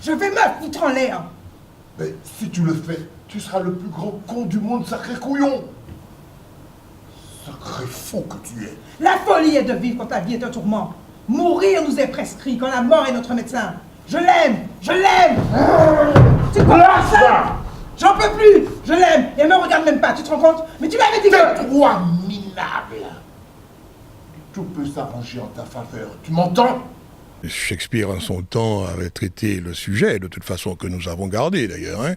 Je vais me foutre en l'air. Mais si tu le fais, tu seras le plus grand con du monde, sacré couillon. Sacré fou que tu es. La folie est de vivre quand la vie est un tourment. Mourir nous est prescrit quand la mort est notre médecin. Je l'aime, je l'aime. Tu comprends ça? J'en peux plus, je l'aime. Et elle me regarde même pas, tu te rends compte? Mais tu m'avais dit que... Tais-toi, minable. Tout peut s'arranger en ta faveur, tu m'entends? Shakespeare, en son temps, avait traité le sujet, de toute façon, que nous avons gardé d'ailleurs. Hein.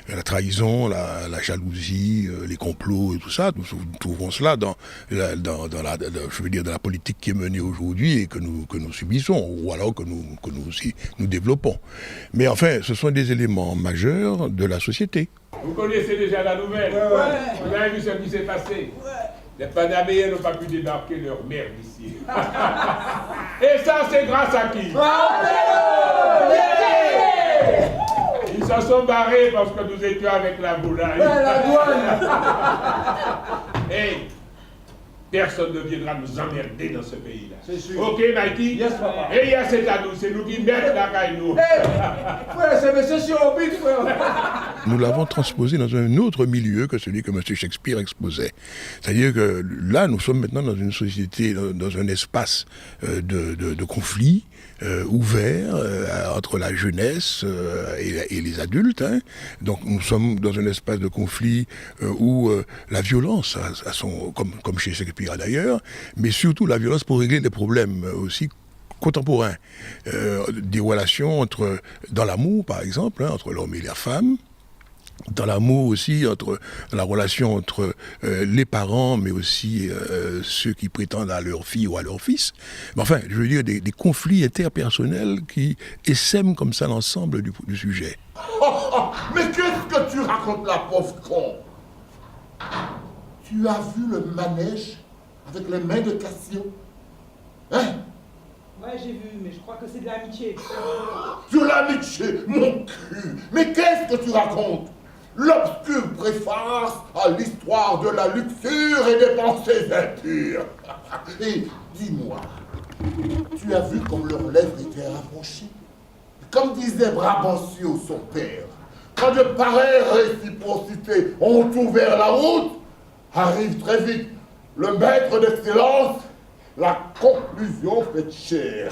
La trahison, la jalousie, les complots et tout ça, nous trouvons cela dans la politique qui est menée aujourd'hui et que nous subissons, ou alors que nous aussi nous développons. Mais enfin, ce sont des éléments majeurs de la société. Vous connaissez déjà la nouvelle. Vous avez vu ce qui s'est passé. Les Panamériens n'ont pas pu débarquer leur merde ici. Et ça, c'est grâce à qui? Ils s'en sont barrés parce que nous étions avec la volaille. La douane. Hey, personne ne viendra nous emmerder dans ce pays-là. C'est sûr. Ok, Mikey? Yes, papa. Et il y a c'est à nous, c'est nous qui mettons la caille, nous. Frère, c'est monsieur sur Orbit, frère. Nous l'avons transposé dans un autre milieu que celui que M. Shakespeare exposait. C'est-à-dire que là, nous sommes maintenant dans une société, dans un espace de conflit ouvert entre la jeunesse et les adultes. Hein. Donc nous sommes dans un espace de conflit où la violence, comme chez Shakespeare d'ailleurs, mais surtout la violence pour régler des problèmes aussi contemporains. Des relations dans l'amour, par exemple, hein, entre l'homme et la femme, dans l'amour aussi, dans la relation entre les parents, mais aussi ceux qui prétendent à leur fille ou à leur fils. Mais enfin, je veux dire, des conflits interpersonnels qui essaiment comme ça l'ensemble du sujet. Mais qu'est-ce que tu racontes là, pauvre con? Tu as vu le manège avec les mains de Cassio? Hein? Ouais, j'ai vu, mais je crois que c'est de l'amitié. De l'amitié, mon cul! Mais qu'est-ce que tu racontes? L'obscure préface à l'histoire de la luxure et des pensées impures. Et dis-moi, tu as vu comme leurs lèvres étaient rapprochées? Comme disait Brabantio, son père, quand de pareilles réciprocités ont ouvert la route, arrive très vite le maître d'excellence, la conclusion fait chère.